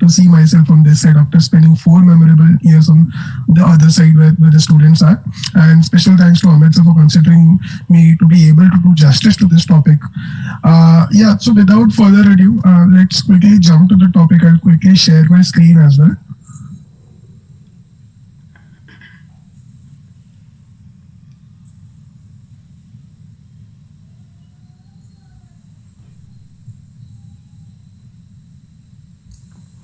to see myself on this side after spending 4 memorable years on the other side where the students are. And special thanks to Amit sir for considering me to be able to do justice to this topic. Yeah, so without further ado, let's quickly jump to the topic. I'll quickly share my screen as well.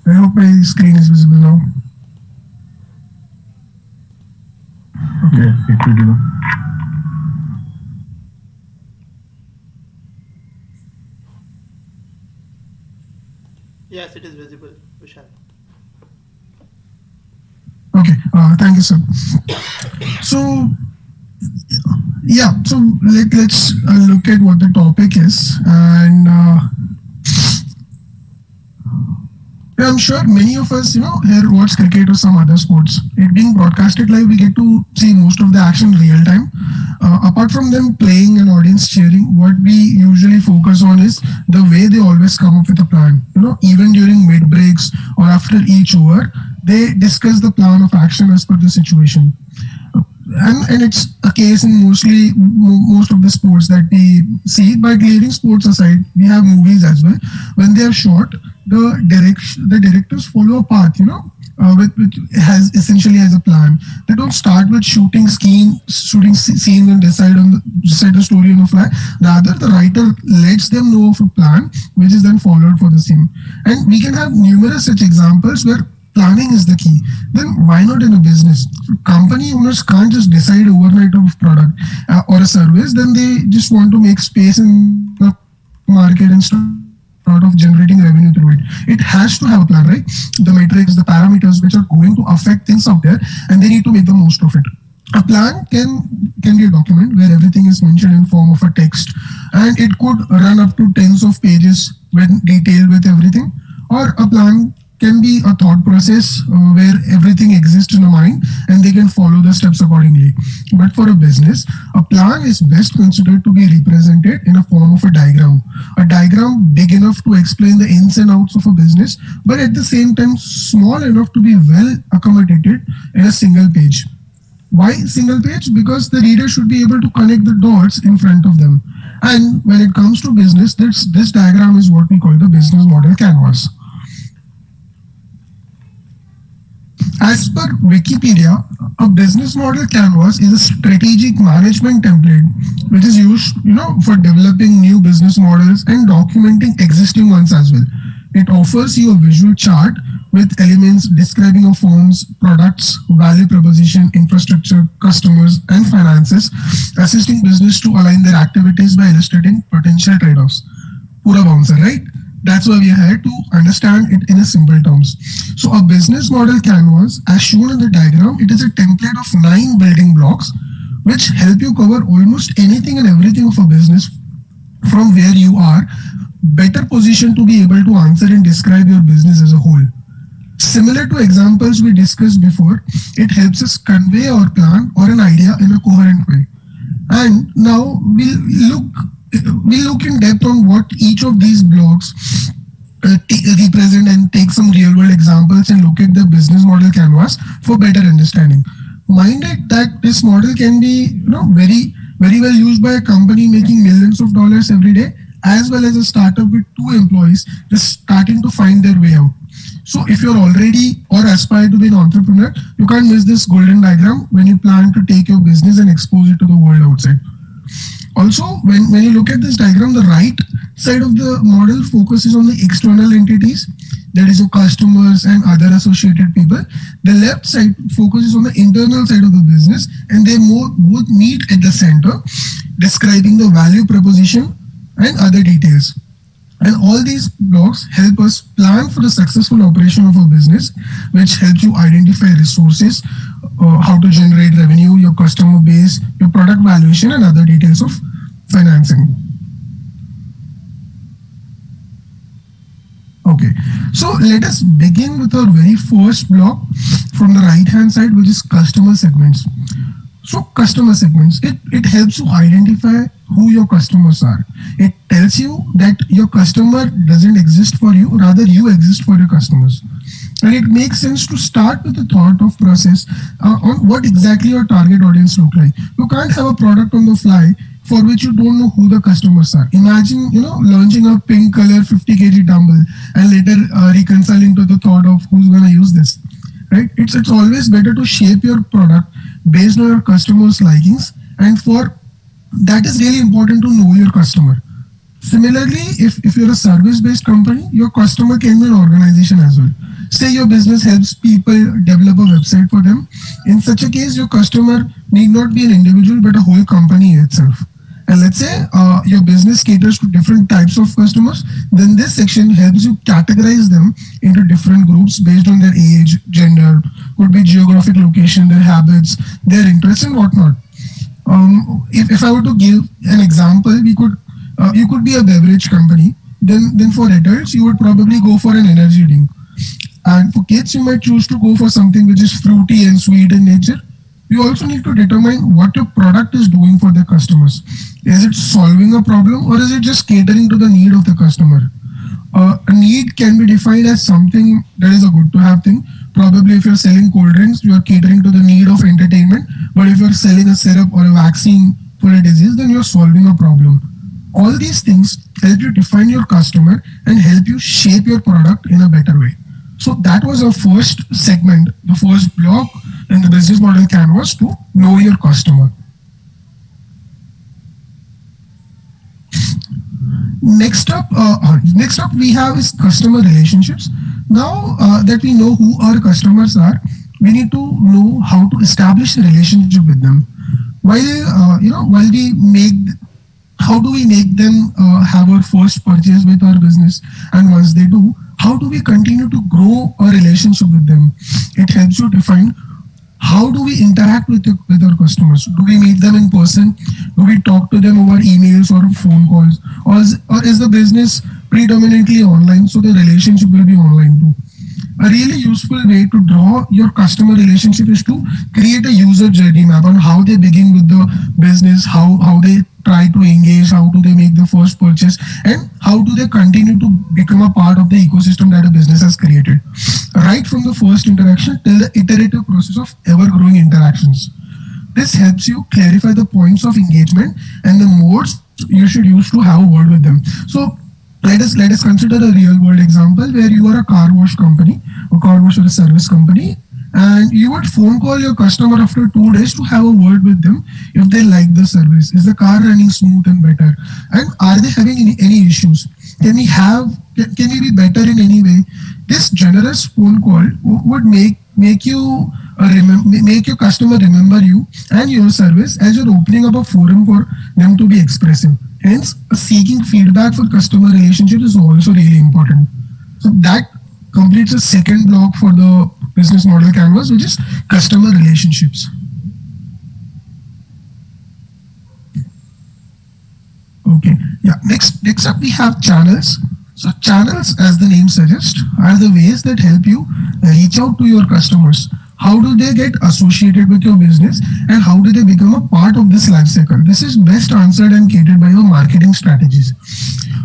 I hope my screen is visible now. Okay. Yes, it will do. Yes, it is visible, Vishal. Okay. Thank you, sir. So yeah, so let's look at what the topic is, and yeah, I'm sure many of us, here watch cricket or some other sports. It being broadcasted live, we get to see most of the action real time. Apart from them playing and audience cheering, what we usually focus on is the way they always come up with a plan. Even during mid breaks or after each over, they discuss the plan of action as per the situation. And it's a case in most of the sports that we see. But leaving sports aside, we have movies as well. When they are shot, the directors follow a path, which has essentially has a plan. They don't start with shooting scenes and decide the story on the fly. Rather, the writer lets them know of a plan, which is then followed for the scene. And we can have numerous such examples where planning is the key. Then why not in a business? Company owners can't just decide overnight of product or a service. Then they just want to make space in the market and start of generating revenue through it. It has to have a plan, right? The metrics, the parameters which are going to affect things out there, and they need to make the most of it. A plan can be a document where everything is mentioned in form of a text, and it could run up to tens of pages when detailed with everything. Or a plan can be a thought process where everything exists in a mind and they can follow the steps accordingly. But for a business, a plan is best considered to be represented in a form of a diagram big enough to explain the ins and outs of a business, but at the same time small enough to be well accommodated in a single page. Why single page? Because the reader should be able to connect the dots in front of them. And when it comes to business, this diagram is what we call the business model canvas. As per Wikipedia, a business model canvas is a strategic management template which is used, for developing new business models and documenting existing ones as well. It offers you a visual chart with elements describing a firm's products, value proposition, infrastructure, customers, and finances, assisting business to align their activities by illustrating potential trade-offs. Pura bouncer, right? That's why we are here to understand it in a simple terms. So a business model canvas, as shown in the diagram, it is a template of 9 building blocks which help you cover almost anything and everything of a business from where you are better positioned to be able to answer and describe your business as a whole. Similar to examples we discussed before, it helps us convey our plan or an idea in a coherent way. And now we'll look in depth on what each of these blocks represent and take some real world examples and look at the business model canvas for better understanding. Mind it that this model can be very very well used by a company making millions of dollars every day, as well as a startup with 2 employees just starting to find their way out. So if you're already or aspire to be an entrepreneur, you can't miss this golden diagram when you plan to take your business and expose it to the world outside. Also, when you look at this diagram, the right side of the model focuses on the external entities, that is your customers and other associated people. The left side focuses on the internal side of the business, and they both meet at the center, describing the value proposition and other details. And all these blocks help us plan for the successful operation of a business, which helps you identify resources, how to generate revenue, your customer base, your product valuation, and other details of financing. Okay, so let us begin with our very first block from the right hand side, which is customer segments. So customer segments, it helps you identify who your customers are. It tells you that your customer doesn't exist for you, rather you exist for your customers. And it makes sense to start with the thought of process on what exactly your target audience look like. You can't have a product on the fly for which you don't know who the customers are. Imagine, launching a pink color 50 kg dumbbell and later reconciling to the thought of who's going to use this, right? It's always better to shape your product based on your customers' likings, and for that is really important to know your customer. Similarly, if you're a service-based company, your customer can be an organization as well. Say your business helps people develop a website for them. In such a case, your customer need not be an individual but a whole company itself. And let's say your business caters to different types of customers, then this section helps you categorize them into different groups based on their age, gender, could be geographic location, their habits, their interests, and whatnot. If I were to give an example, we could you could be a beverage company. Then for adults, you would probably go for an energy drink, and for kids, you might choose to go for something which is fruity and sweet in nature. You also need to determine what your product is doing for the customers. Is it solving a problem or is it just catering to the need of the customer? A need can be defined as something that is a good to have thing. Probably, if you're selling cold drinks, you are catering to the need of entertainment. But if you're selling a syrup or a vaccine for a disease, then you're solving a problem. All these things help you define your customer and help you shape your product in a better way. So that was our first segment, the first block in the business model canvas to know your customer. Next up we have is customer relationships. Now that we know who our customers are, we need to know how to establish a relationship with them. While we make how do we make them have our first purchase with our business, and once they do, how do we continue to grow a relationship with them? It helps you define how do we interact with our customers. Do we meet them in person? Do we talk to them over emails or phone calls, or is the business predominantly online, so the relationship will be online too? A really useful way to draw your customer relationship is to create a user journey map on how they begin with the business, how they try to engage, how do they make the first purchase, and how do they continue to become a part of the ecosystem that a business has created. Right from the first interaction till the iterative process of ever growing interactions. This helps you clarify the points of engagement and the modes you should use to have a word with them. So let us consider a real world example where you are a car wash company, a car wash or a service company, and you would phone call your customer after 2 days to have a word with them if they like the service. Is the car running smooth and better? And are they having any issues? Can we be better in any way? This generous phone call would make you make your customer remember you and your service, as you're opening up a forum for them to be expressive. Hence, seeking feedback for customer relationship is also really important. So that completes the second block for the business model canvas, which is customer relationships. Okay. Yeah. Next up we have channels. So channels, as the name suggests, are the ways that help you reach out to your customers. How do they get associated with your business, and how do they become a part of this life cycle? This is best answered and catered by your marketing strategies.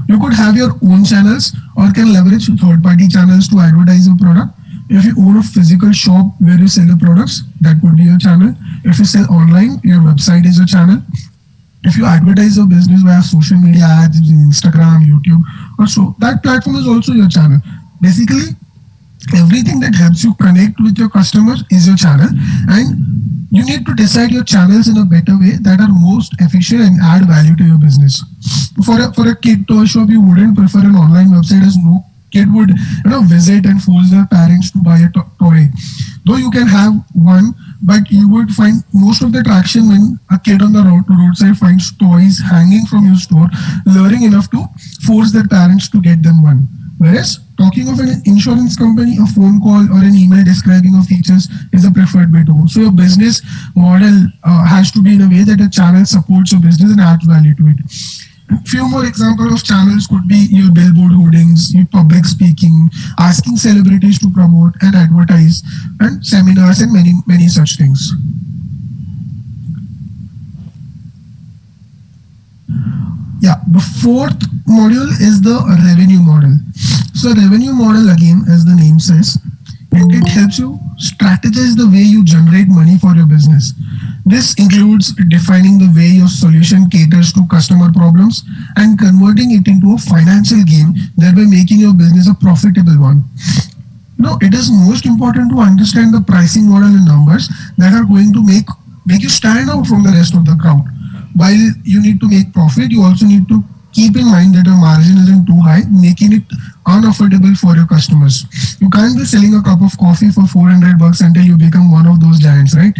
You could have your own channels or can leverage third party channels to advertise your product. If you own a physical shop where you sell your products, that would be your channel. If you sell online, your website is your channel. If you advertise your business via social media ads, using Instagram, YouTube, or so, that platform is also your channel. Basically, everything that helps you connect with your customers is your channel, and you need to decide your channels in a better way that are most efficient and add value to your business. For a kid toy shop, you wouldn't prefer an online website, as no kid would visit and force their parents to buy a toy. Though you can have one, but you would find most of the traction when a kid on the roadside finds toys hanging from your store, luring enough to force their parents to get them one. Whereas talking of an insurance company, a phone call or an email describing of features is a preferred way to go. So your business model has to be in a way that a channel supports your business and adds value to it. Few more examples of channels could be your billboard hoardings, your public speaking, asking celebrities to promote and advertise, and seminars and many such things. Yeah, the fourth module is the revenue model. So revenue model, again, as the name says, It helps you strategize the way you generate money for your business. This includes defining the way your solution caters to customer problems and converting it into a financial gain, thereby making your business a profitable one. No, it is most important to understand the pricing model and numbers that are going to make you stand out from the rest of the crowd. While you need to make profit, you also need to keep in mind that your margin isn't too high, making it unaffordable for your customers. You can't be selling a cup of coffee for 400 bucks until you become one of those giants, right?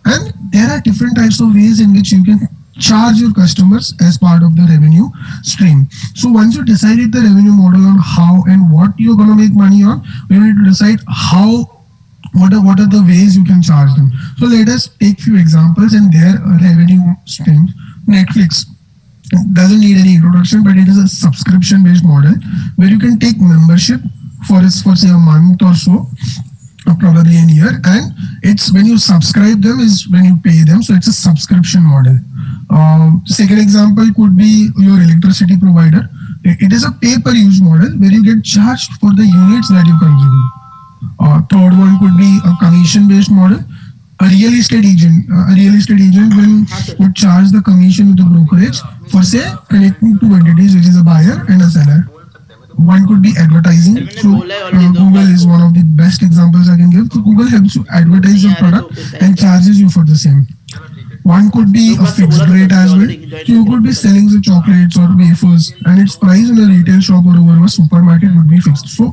And there are different types of ways in which you can charge your customers as part of the revenue stream. So once you decided the revenue model on how and what you're going to make money on, you need to decide how what are the ways you can charge them. So let us take few examples and their revenue streams. Netflix doesn't need any introduction, but it is a subscription based model where you can take membership for say a month or so, probably a year, and it's when you subscribe them is when you pay them, so it's a subscription model. Second example could be your electricity provider. It is a pay per use model where you get charged for the units that you consume. Third one could be a commission based model. A real estate agent will हाँ sir. would charge the commission with the brokerage for say connecting two entities, which is a buyer and a seller. One could be sir advertising. मैंने So बोला है already दो Google bar is को. one of the best examples I can give. So Google helps you advertise नहीं your आ रहे product तो फिर and time क्या. charges you for the same. One could दो be a बार तो fixed बोला था rate sir as well. Already join So you करके could be रखो पहले. selling the chocolates or wafers, and its price in a retail shop or over a supermarket would be fixed. So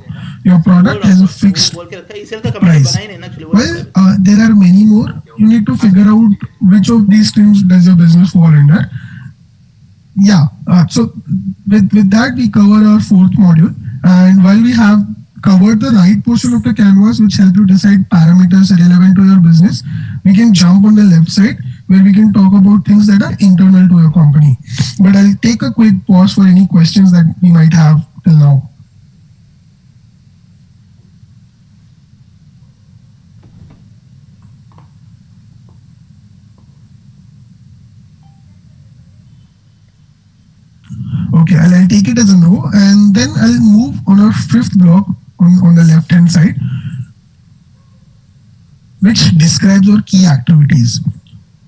your बोल product रहा हूँ has a sir वो fixed बोल के रखा है इसेल का कमेटी price. बनाई नहीं ना एक्चुअली वो रखा Well, है बस. there are many more. You need to figure out which of these streams does your business fall under. Yeah. So with that, we cover our fourth module. And while we have covered the right portion of the canvas, which help you decide parameters relevant to your business, we can jump on the left side where we can talk about things that are internal to your company. But I'll take a quick pause for any questions that we might have till now. Okay, I'll take it as a no, and then I'll move on our fifth block on the left hand side, which describes our key activities.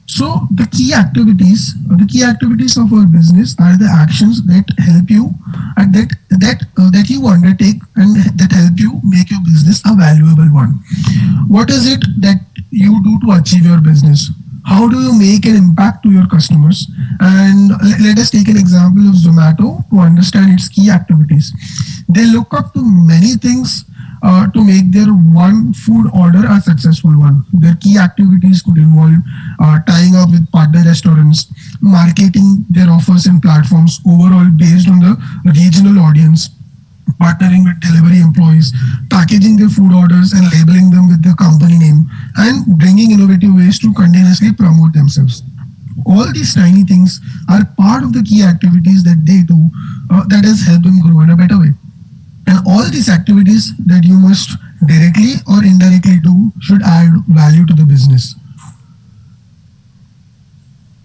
So the key activities of our business are the actions that help you that you undertake and that help you make your business a valuable one. What is it that you do to achieve your business? How do you make an impact to your customers? And let us take an example of Zomato to understand its key activities. They look up to many things to make their one food order a successful one. Their key activities could involve tying up with partner restaurants, marketing their offers and platforms overall based on the regional audience, partnering with delivery employees, packaging their food orders and labeling them with their company name, and bringing innovative ways to continuously promote themselves. All these tiny things are part of the key activities that they do that has helped them grow in a better way. And all these activities that you must directly or indirectly do should add value to the business.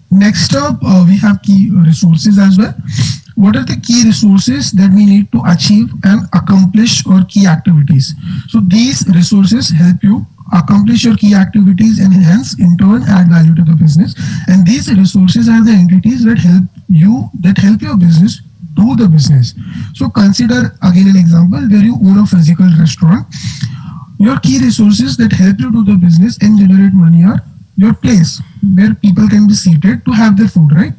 Next up, we have key resources as well. What are the key resources that we need to achieve and accomplish our key activities? So these resources help you accomplish your key activities and hence in turn add value to the business. And these resources are the entities that help your business do the business. So consider again an example where you own a physical restaurant. Your key resources that help you do the business and generate money are your place where people can be seated to have their food, right?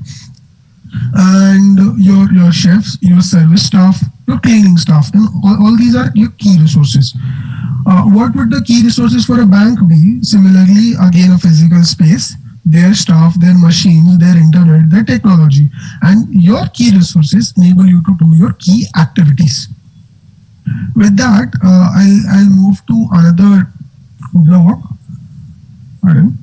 And your chefs, your service staff, your cleaning staff, and all these are your key resources. What would the key resources for a bank be? Similarly, again, a physical space, their staff, their machines, their internet, their technology, and your key resources enable you to do your key activities. With that, I'll move to another block. Pardon.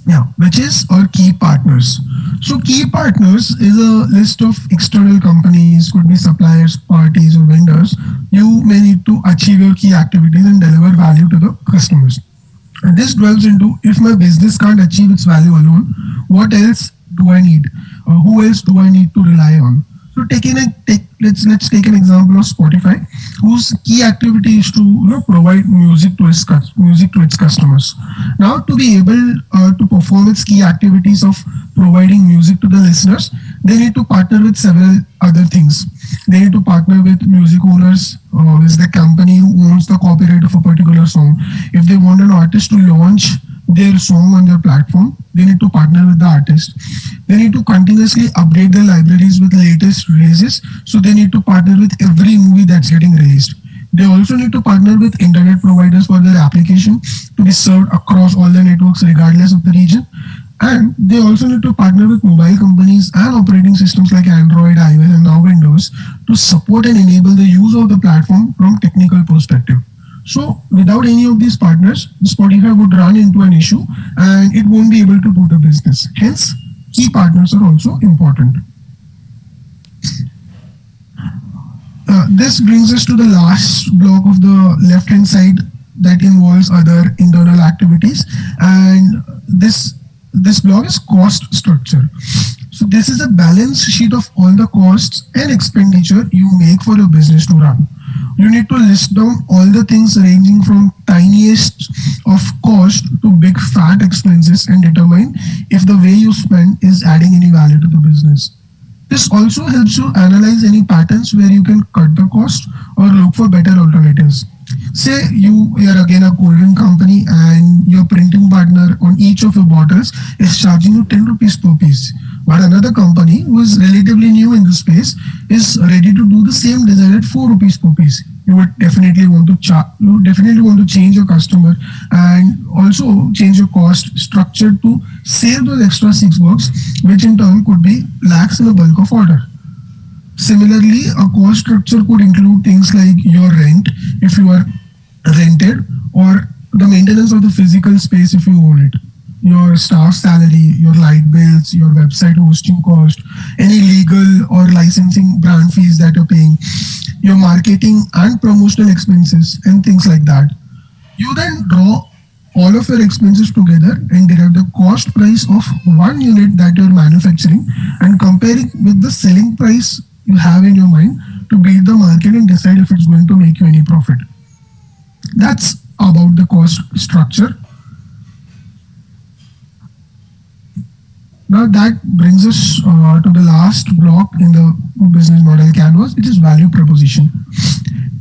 Yeah, which is our key partners. So key partners is a list of external companies, could be suppliers, parties, or vendors. You may need to achieve your key activities and deliver value to the customers. And this dwells into if my business can't achieve its value alone, what else do I need? Who else do I need to rely on? So take let's take an example of Spotify, whose key activity is to provide music to its customers. Now, to be able to perform its key activities of providing music to the listeners, they need to partner with several other things. They need to partner with music owners, is the company who owns the copyright of a particular song. If they want an artist to launch their song on their platform, they need to partner with the artist. They need to continuously update their libraries with latest releases, so they need to partner with every movie that's getting released. They also need to partner with internet providers for their application to be served across all the networks regardless of the region. And they also need to partner with mobile companies and operating systems like Android, iOS, and now Windows to support and enable the use of the platform from technical perspective. So without any of these partners, Spotify would run into an issue and it won't be able to do the business. Hence, key partners are also important. This brings us to the last block of the left hand side that involves other internal activities, and this block is cost structure. So this is a balance sheet of all the costs and expenditure you make for your business to run. You need to list down all the things ranging from tiniest of cost to big fat expenses and determine if the way you spend is adding any value to the business. This also helps you analyze any patterns where you can cut the cost or look for better alternatives. Say you are again a cold drink company and your printing partner on each of your bottles is charging you 10 rupees per piece. But another company who is relatively new in the space is ready to do the same design at 4 rupees per piece. You would definitely want to change your customer and also change your cost structure to save those extra 6 bucks, which in turn could be lakhs in a bulk of order. Similarly, a cost structure could include things like your rent if you are rented, or the maintenance of the physical space if you own it, your staff salary, your light bills, your website hosting cost, any legal or licensing brand fees that you're paying, your marketing and promotional expenses, and things like that. You then draw all of your expenses together and derive the cost price of one unit that you're manufacturing and compare it with the selling price you have in your mind to beat the market and decide if it's going to make you any profit. That's about the cost structure. Now that brings us to the last block in the business model canvas, which is value proposition.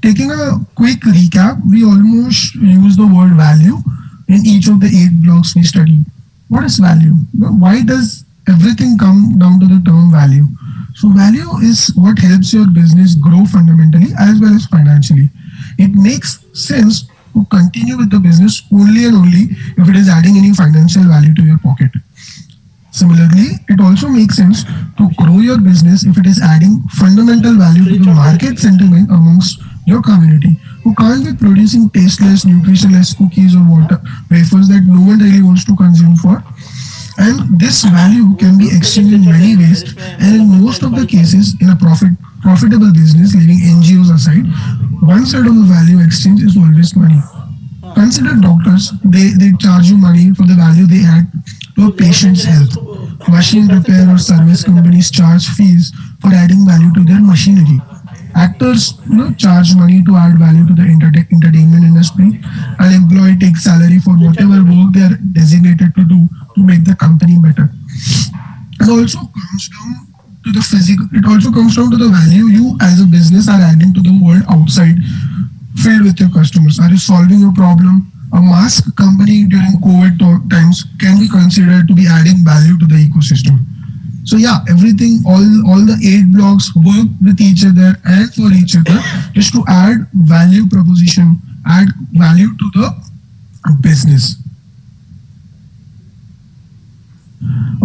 Taking a quick recap, we almost use the word value in each of the 8 blocks we studied. What is value? Why does everything come down to the term value? So value is what helps your business grow fundamentally as well as financially. It makes sense to continue with the business only and only if it is adding any financial value to your pocket. Similarly, it also makes sense to grow your business if it is adding fundamental value to the market sentiment amongst your community, who can't be producing tasteless, nutritionless cookies or water wafers that no one really wants to consume for. And this value can be exchanged in many ways, and in most of the cases, in a profitable business, leaving NGOs aside, one side of the value exchange is always money. Consider doctors, they charge you money for the value they add to a patient's health. Machine repair or service companies charge fees for adding value to their machinery. Actors, charge money to add value to the entertainment industry. An employee takes salary for whatever work they are designated to do to make the company better. It also comes down to the physical. It also comes down to the value you as a business are adding to the world outside, filled with your customers. Are you solving a problem? A mask company during COVID times can be considered to be adding value to the ecosystem. So yeah, everything, all the 8 blocks work with each other and for each other just to add value proposition, add value to the business.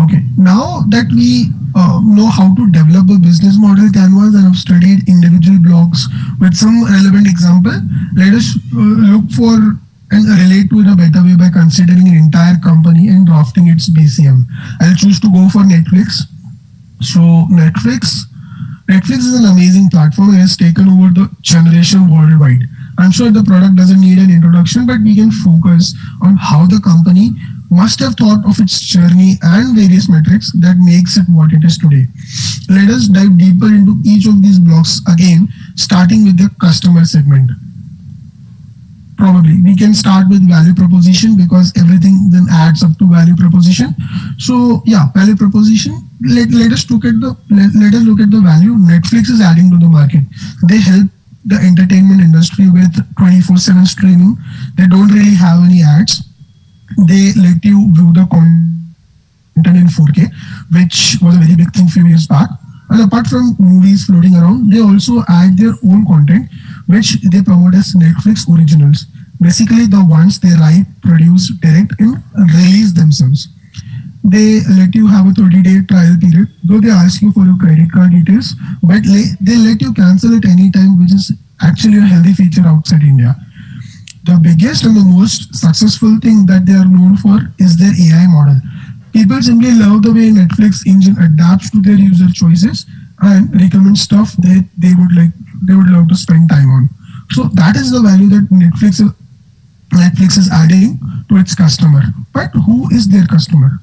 Okay, now that we know how to develop a business model canvas and have studied individual blocks with some relevant example, let us look for and relate to it a better way by considering an entire company and drafting its BCM. I'll choose to go for Netflix. So Netflix is an amazing platform and has taken over the generation worldwide. I'm sure the product doesn't need an introduction, but we can focus on how the company must have thought of its journey and various metrics that makes it what it is today. Let us dive deeper into each of these blocks blocks again, starting with the customer segment. Probably we can start with value proposition because everything then adds up to value proposition. So yeah, value proposition. Let us look at let us look at the value Netflix is adding to the market. They help the entertainment industry with 24/7 streaming. They don't really have any ads. They let you view the content in 4K, which was a very big thing few years back. And apart from movies floating around, they also add their own content, which they promote as Netflix originals. Basically, the ones they write, produce, direct, and release themselves. They let you have a 30-day trial period, though they ask you for your credit card details, but they let you cancel at any time, which is actually a healthy feature outside India. The biggest and the most successful thing that they are known for is their AI model. People simply love the way Netflix engine adapts to their user choices and recommends stuff that they would love to spend time on. So that is the value that Netflix is adding to its customer. But who is their customer?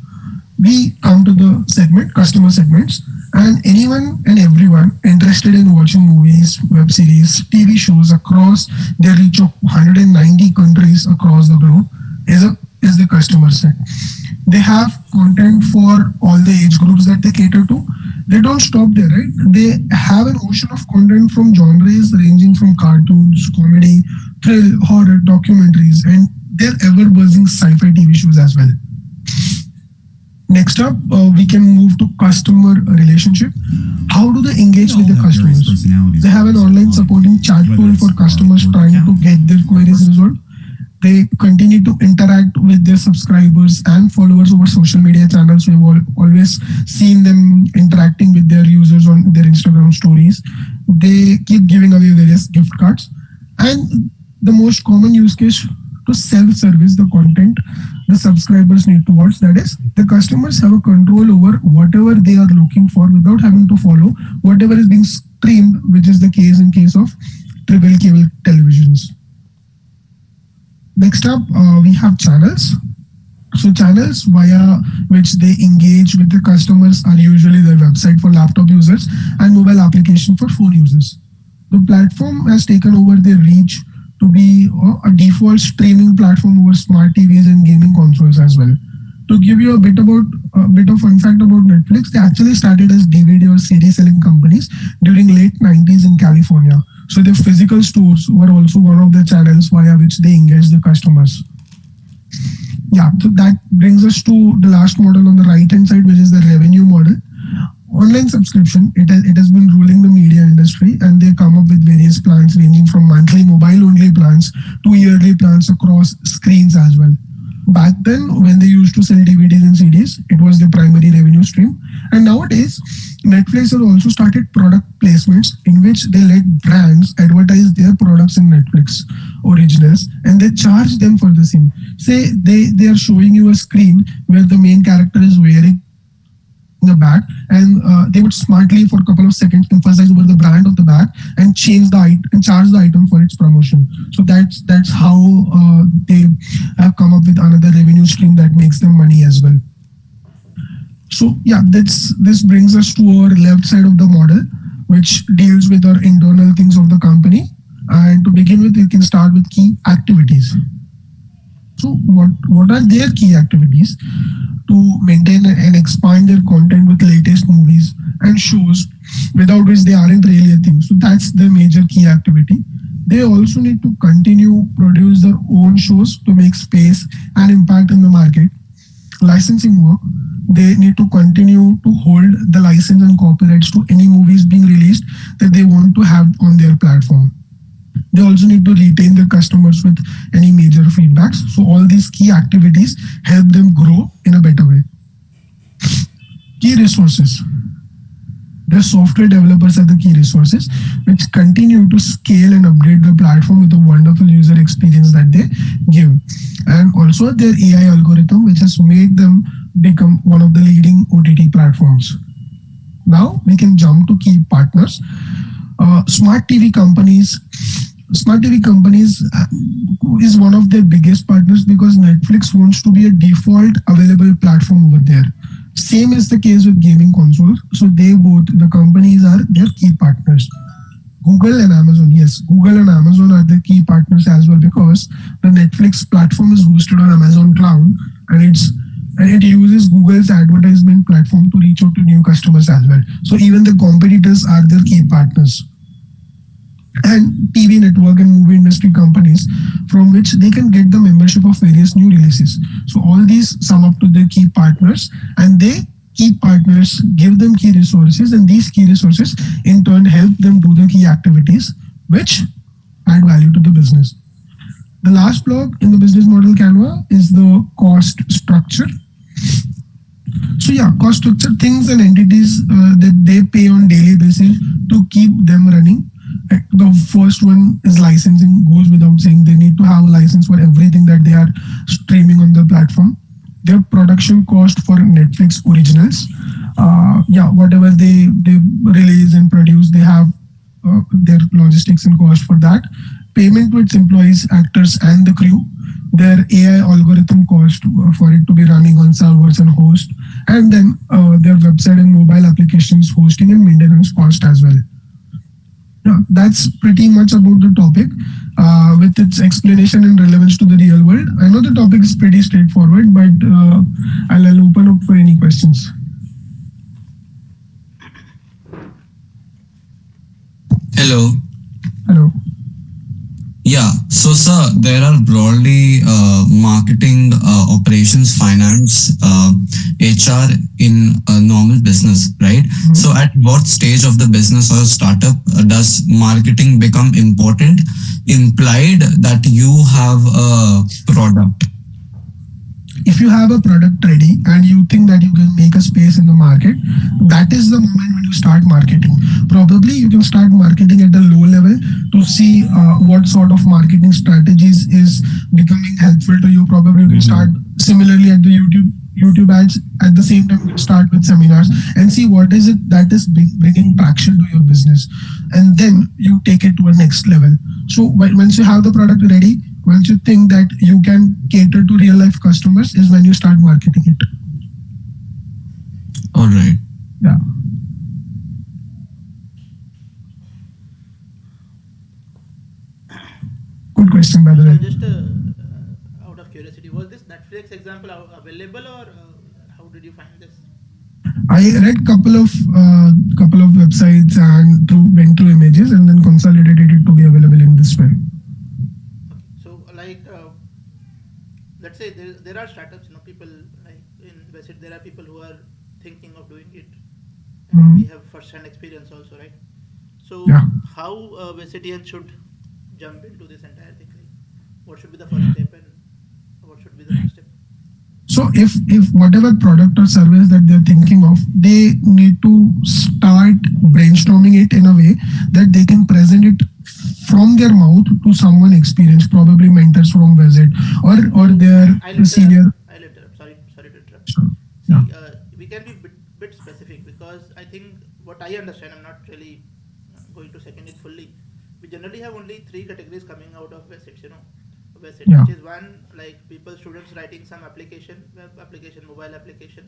We come to the segment, customer segments, and anyone and everyone interested in watching movies, web series, TV shows across their reach of 190 countries across the globe is the customer set. They have content for all the age groups that they cater to. They don't stop there, right? They have an ocean of content from genres ranging from cartoons, comedy, thrill, horror, documentaries, and their ever buzzing sci-fi TV shows as well. Next up, we can move to customer relationship. How do they engage with the customers? They have an online supporting chat tool for customers trying to get their queries resolved. They continue to interact with their subscribers and followers over social media channels. We've always seen them interacting with their users on their Instagram stories. They keep giving away various gift cards. And the most common use case to self-service the content the subscribers need to watch. That is, the customers have a control over whatever they are looking for without having to follow whatever is being streamed, which is the case in case of triple cable televisions. Next up, we have channels. So channels via which they engage with the customers are usually their website for laptop users and mobile application for phone users. The platform has taken over their reach to be a default streaming platform over smart TVs and gaming consoles as well. To give you a bit of fun fact about Netflix, they actually started as DVD or CD selling companies during late 90s in California. So their physical stores were also one of the channels via which they engage the customers. Yeah, so that brings us to the last model on the right hand side, which is the revenue model. Online subscription, it has been ruling the media industry, and they come up with various plans ranging from monthly mobile only plans to yearly plans across screens as well. Back then, when they used to sell DVDs and CDs, it was the primary revenue stream. And nowadays, Netflix has also started product placements in which they let brands advertise their products in Netflix originals, and they charge them for the same. Say they are showing you a screen where the main character is wearing a bag, and they would smartly for a couple of seconds emphasize over the brand of the bag and and charge the item for its promotion. So that's how they have come up with another revenue stream that makes them money as well. So yeah, this brings us to our left side of the model, which deals with our internal things of the company. And to begin with, we can start with key activities. So what are their key activities? To maintain and expand their content with latest movies and shows, without which they aren't really a thing. So that's the major key activity. They also need to continue produce their own shows to make space and impact in the market. Licensing work, they need to continue to hold the license and copyrights to any movies being released that they want to have on their platform. They also need to retain their customers with any major feedbacks. So all these key activities help them grow in a better way. Key resources. The software developers are the key resources which continue to scale and upgrade the platform with a wonderful user experience that they give. And also their AI algorithm, which has made them become one of the leading OTT platforms. Now we can jump to key partners. Smart TV companies. Smart TV companies is one of their biggest partners because Netflix wants to be a default available platform over there. Same is the case with gaming consoles. So they both, the companies are their key partners. Google and Amazon. Yes, Google and Amazon are the key partners as well, because the Netflix platform is hosted on Amazon Cloud, and it uses Google's advertisement platform to reach out to new customers as well. So even the competitors are their key partners, and TV network and movie industry companies from which they can get the membership of various new releases. So all these sum up to their key partners, and they key partners give them key resources, and these key resources in turn help them do the key activities which add value to the business. The last block in the business model canva is the cost structure. So yeah, cost structure, things and entities that they pay on daily basis to keep them running. The first one is licensing. Goes without saying, they need to have a license for everything that they are streaming on the platform. Their production cost for Netflix originals, yeah, whatever they release and produce, they have their logistics and cost for that. Payment to its employees, actors, and the crew. Their AI algorithm cost for it to be running on servers and host, and then their website and mobile applications hosting and maintenance cost as well. Yeah, that's pretty much about the topic with its explanation and relevance to the real world. I know the topic is pretty straightforward, but I'll open up for any questions. Hello. Hello. Yeah. So, sir, there are broadly marketing, operations, finance, HR in a normal business, right? So, Mhm. at what stage of the business or startup does marketing become important? Implied that you have a product. If you have a product ready and you think that you can make a space in the market, that is the moment when you start marketing. Probably you can start marketing at a low level to see what sort of marketing strategies is becoming helpful to you. Probably you can start similarly at the YouTube ads. At the same time, you can start with seminars and see what is it that is bringing traction to your business, and then you take it to a next level. So once you have the product ready, once you think that you can cater to real life customers, is when you start marketing it. All right. Yeah, good question by the way. Vishal, just out of curiosity, was this Netflix example available, or how did you find this? I read couple of websites and went through images and then consolidated it to be available in this way. Okay, so like let's say there are startups, people like in Visit, there are people who are thinking of doing it, and we Mhm. have first-hand experience also, right? Yeah. So how Visitian should jump into this entire thing? Like, what should be the first step, and what should be the next step? So if whatever product or service that they're thinking of, they need to start brainstorming it in a way that they can present it from their mouth to someone experienced, probably mentors from Visit, or So their I'll interrupt. senior. I'll interrupt. Sorry to interrupt. Sure. Yeah. See, we can be bit specific, because I think what I understand, I'm not really going to second it fully. We generally have only three categories coming out of Visits, Visit, Yeah. which is one, like people, students writing some application, web application, mobile application.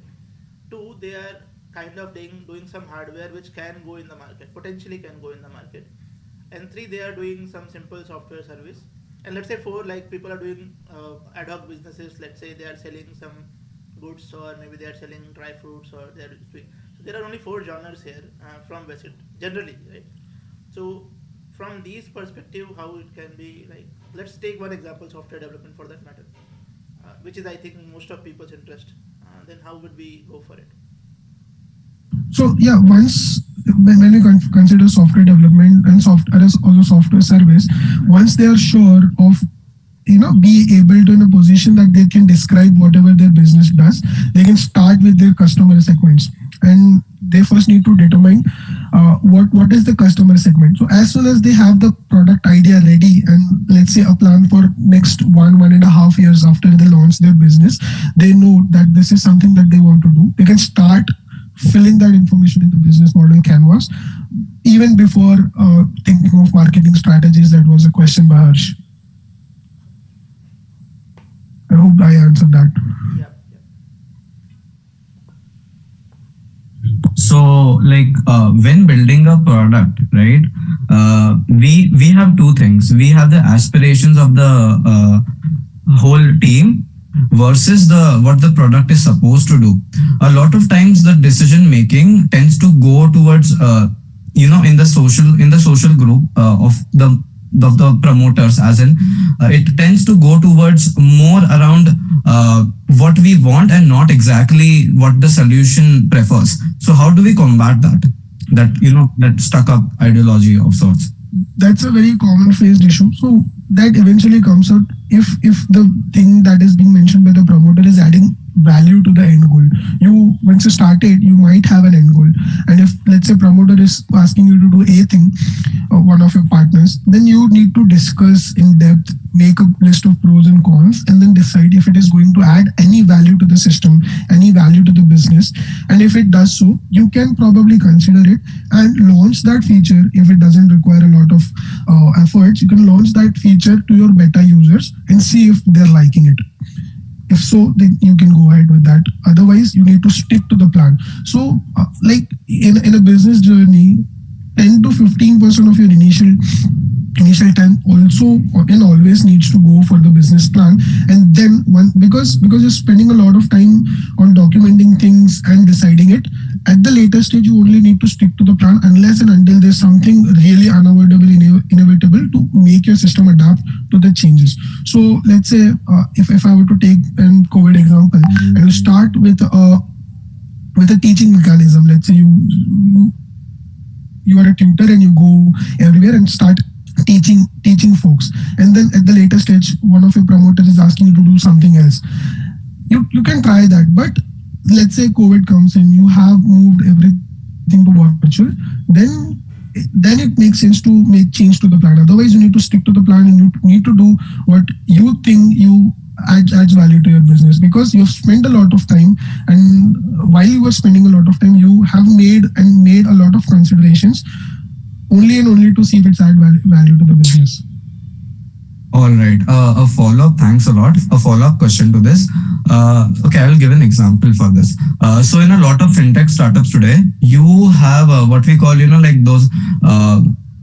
Two, they are kind of doing some hardware which can go in the market, potentially can go in the market. And three, they are doing some simple software service. And let's say four, like people are doing ad hoc businesses. Let's say they are selling some goods, or maybe they are selling dry fruits, or they are doing. So there are only four genres here from Visit generally, right? So from these perspective, how it can be, like, let's take one example, software development for that matter, which is I think most of people's interest. Then how would we go for it? So yeah, once when we consider software development and software as also software service, once they are sure of be able to in a position that they can describe whatever their business does, they can start with their customer segments, and they first need to determine what is the customer segment. So as soon as they have the product idea ready, and let's say a plan for next 1.5 years after they launch their business, they know that this is something that they want to do, they can start filling that information in the business model canvas even before thinking of marketing strategies. That was a question by Harsh. I hope I answered that. Yeah, yeah. So, like when building a product, right? We have two things. We have the aspirations of the whole team versus the what the product is supposed to do. A lot of times, the decision making tends to go towards in the social group of the promoters, as in it tends to go towards more around what we want and not exactly what the solution prefers. So how do we combat that stuck up ideology of sorts? That's a very common faced issue. So that eventually comes out if the thing that is being mentioned by the promoter is adding value to the end goal. You once you started, you might have an end goal, and if let's say promoter is asking you to do a thing, one of your partners, then you need to discuss in depth, make a list of pros and cons, and then decide if it is going to add any value to the system, any value to the business. And if it does so, you can probably consider it and launch that feature. If it doesn't require a lot of efforts, you can launch that feature to your beta users and see if they're liking it. If so, then you can go ahead with that. Otherwise, you need to stick to the plan. So like in a business journey, 10 to 15% of your initial time also and always needs to go for the business plan. And then one, because you're spending a lot of time on documenting things and deciding it, at the later stage you only need to stick to the plan unless and until there's something really unavoidable, inevitable to make your system adapt to the changes. So let's say if I were to take an COVID example, and you start with a teaching mechanism. Let's say you are a tutor and you go everywhere and start teaching folks, and then at the later stage one of your promoters is asking you to do something else. You can try that, but let's say COVID comes and you have moved everything to virtual, then it makes sense to make change to the plan. Otherwise you need to stick to the plan and you need to do what you think you adds value to your business, because you've spent a lot of time, and while you were spending a lot of time you have made a lot of considerations only and only to see if it's value to the business. All right. A follow up. Thanks a lot. A follow up question to this. Okay, I will give an example for this. So, in a lot of fintech startups today, you have what we call, like those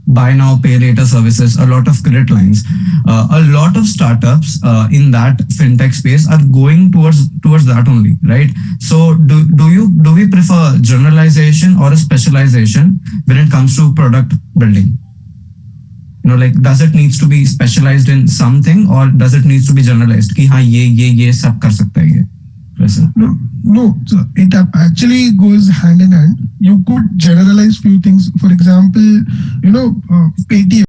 buy now, pay later services. A lot of credit lines. A lot of startups in that fintech space are going towards that only, right? So, do we prefer generalization or a specialization when it comes to product building? Like does it needs to be specialized in something or does it needs to be generalized कि हाँ ये सब कर सकता है ये वैसा? No, so it actually goes hand in hand. You could generalize few things. For example, Paytm.